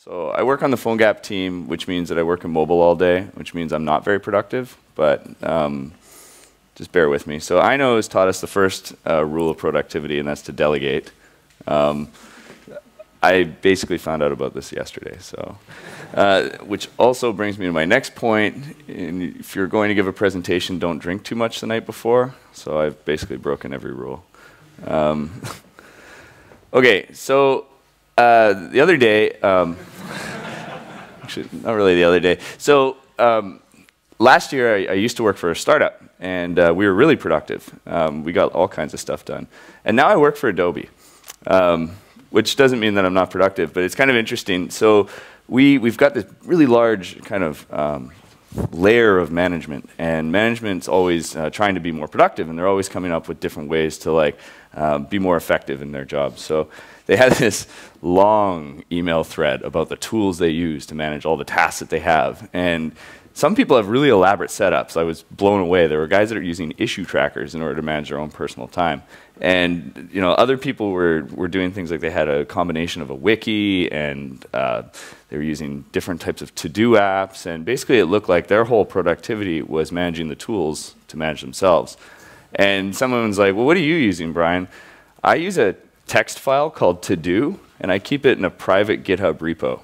So I work on the PhoneGap team, which means that I work in mobile all day, which means I'm not very productive, but just bear with me. So Ino has taught us the first rule of productivity, and that's to delegate. I basically found out about this yesterday, so which also brings me to my next point. If you're going to give a presentation, don't drink too much the night before. So I've basically broken every rule. Okay, so the other day, actually not really the other day. So last year I used to work for a startup, and we were really productive. We got all kinds of stuff done. And now I work for Adobe. Which doesn't mean that I'm not productive, but it's kind of interesting. So we've got this really large kind of layer of management, and management's always trying to be more productive, and they're always coming up with different ways to like be more effective in their jobs. So they had this long email thread about the tools they use to manage all the tasks that they have, and some people have really elaborate setups. I was blown away. There were guys that are using issue trackers in order to manage their own personal time. And other people were doing things like they had a combination of a wiki, and they were using different types of to-do apps. And basically it looked like their whole productivity was managing the tools to manage themselves. And someone's like, well, what are you using, Brian? I use a text file called to-do, and I keep it in a private GitHub repo.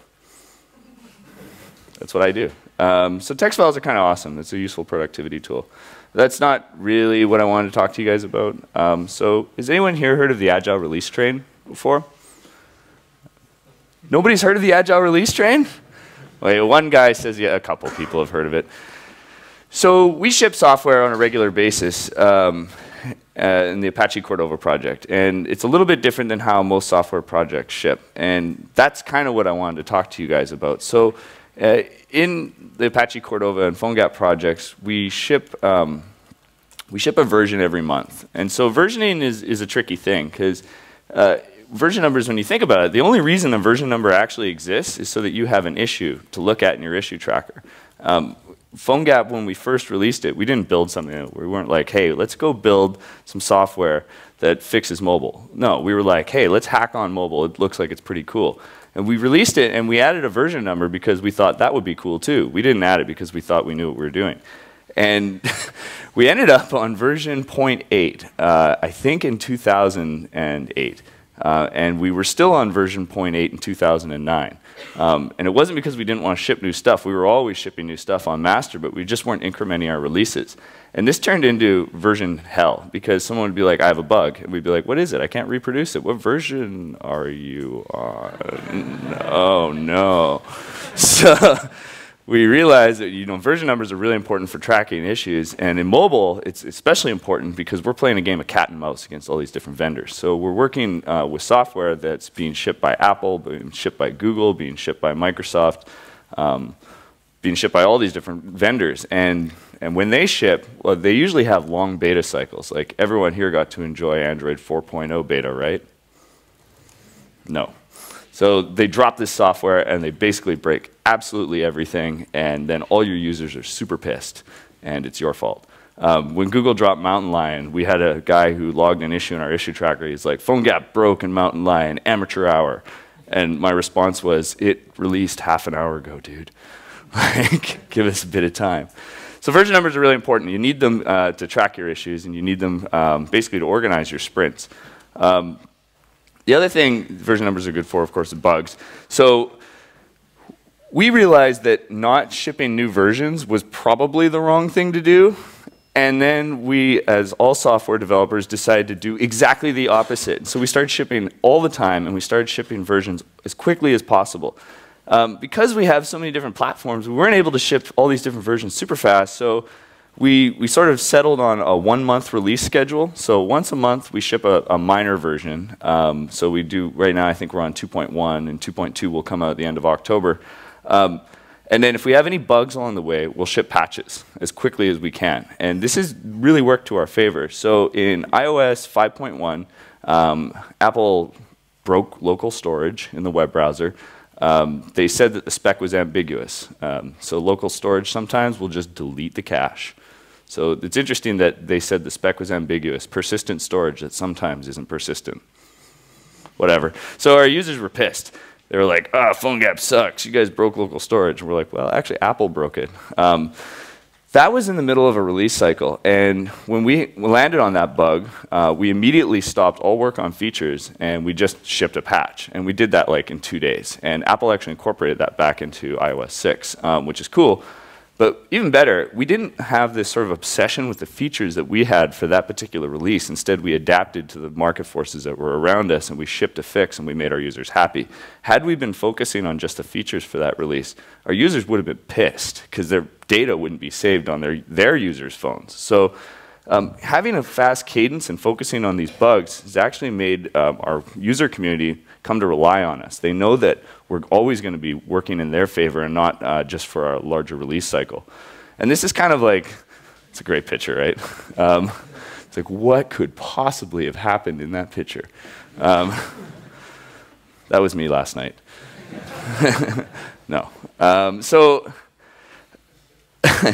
That's what I do. So text files are kind of awesome. It's a useful productivity tool. That's not really what I wanted to talk to you guys about. So has anyone here heard of the Agile release train before? Nobody's heard of the Agile release train? Well, one guy says, yeah, a couple people have heard of it. So we ship software on a regular basis in the Apache Cordova project. And it's a little bit different than how most software projects ship. And that's kind of what I wanted to talk to you guys about. So in the Apache Cordova and PhoneGap projects, we ship a version every month. And so versioning is a tricky thing, because version numbers, when you think about it, the only reason a version number actually exists is so that you have an issue to look at in your issue tracker. PhoneGap, when we first released it, we didn't build something. We weren't like, hey, let's go build some software that fixes mobile. No, we were like, hey, let's hack on mobile. It looks like it's pretty cool. And we released it, and we added a version number because we thought that would be cool too. We didn't add it because we thought we knew what we were doing. And we ended up on version 0.8, I think in 2008. And we were still on version 0.8 in 2009. And it wasn't because we didn't want to ship new stuff. We were always shipping new stuff on master, but we just weren't incrementing our releases. And this turned into version hell, because someone would be like, I have a bug. And we'd be like, what is it? I can't reproduce it. What version are you on? Oh, no. So we realized that version numbers are really important for tracking issues. And in mobile, it's especially important because we're playing a game of cat and mouse against all these different vendors. So we're working with software that's being shipped by Apple, being shipped by Google, being shipped by Microsoft, being shipped by all these different vendors. And when they ship, well, they usually have long beta cycles. Like everyone here got to enjoy Android 4.0 beta, right? No. So they drop this software and they basically break absolutely everything, and then all your users are super pissed, and it's your fault. When Google dropped Mountain Lion, we had a guy who logged an issue in our issue tracker. He's like, PhoneGap broke in Mountain Lion, amateur hour. And my response was, it released half an hour ago, dude. Like, give us a bit of time. So version numbers are really important. You need them to track your issues, and you need them basically to organize your sprints. The other thing version numbers are good for, of course, is bugs. So we realized that not shipping new versions was probably the wrong thing to do. And then we, as all software developers, decided to do exactly the opposite. So we started shipping all the time, and we started shipping versions as quickly as possible. Because we have so many different platforms, we weren't able to ship all these different versions super fast. So we sort of settled on a 1-month release schedule. So once a month, we ship a minor version. So we do, right now, I think we're on 2.1, and 2.2 will come out at the end of October. And then if we have any bugs along the way, we'll ship patches as quickly as we can. And this has really worked to our favor. So in iOS 5.1, Apple broke local storage in the web browser. They said that the spec was ambiguous. So local storage sometimes will just delete the cache. So it's interesting that they said the spec was ambiguous. Persistent storage that sometimes isn't persistent. Whatever. So our users were pissed. They were like, "Ah, PhoneGap sucks. You guys broke local storage." And we're like, "Well, actually, Apple broke it." That was in the middle of a release cycle, and when we landed on that bug, we immediately stopped all work on features, and we just shipped a patch. And we did that like in 2 days. And Apple actually incorporated that back into iOS 6, which is cool. But even better, we didn't have this sort of obsession with the features that we had for that particular release. Instead, we adapted to the market forces that were around us, and we shipped a fix, and we made our users happy. Had we been focusing on just the features for that release, our users would have been pissed, because their data wouldn't be saved on their users' phones. So having a fast cadence and focusing on these bugs has actually made our user community come to rely on us. They know that we're always going to be working in their favor and not just for our larger release cycle. And this is kind of like, it's a great picture, right? It's like, what could possibly have happened in that picture? That was me last night. No.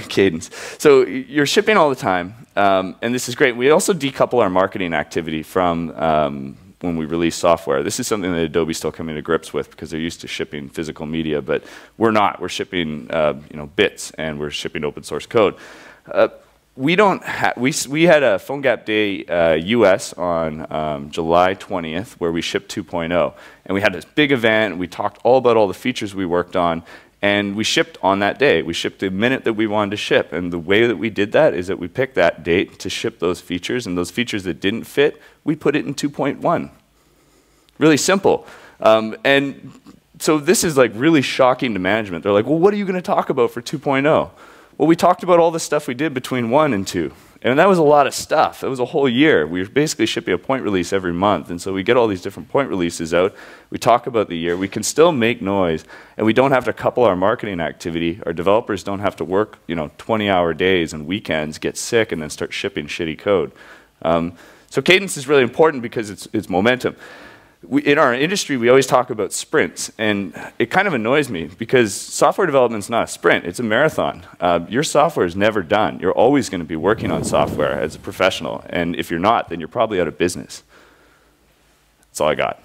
Cadence. So you're shipping all the time, and this is great. We also decouple our marketing activity from when we release software. This is something that Adobe's still coming to grips with because they're used to shipping physical media, but we're not. We're shipping bits, and we're shipping open source code. We had a PhoneGap Day US on July 20th where we shipped 2.0, and we had this big event, and we talked all about all the features we worked on. And we shipped on that day. We shipped the minute that we wanted to ship. And the way that we did that is that we picked that date to ship those features. And those features that didn't fit, we put it in 2.1. Really simple. And so this is like really shocking to management. They're like, well, what are you going to talk about for 2.0? Well, we talked about all the stuff we did between 1 and 2. And that was a lot of stuff. It was a whole year. We were basically shipping a point release every month. And so we get all these different point releases out. We talk about the year. We can still make noise. And we don't have to couple our marketing activity. Our developers don't have to work 20-hour days and weekends, get sick, and then start shipping shitty code. So cadence is really important because it's momentum. In our industry, we always talk about sprints, and it kind of annoys me because software development is not a sprint, it's a marathon. Your software is never done. You're always going to be working on software as a professional, and if you're not, then you're probably out of business. That's all I got.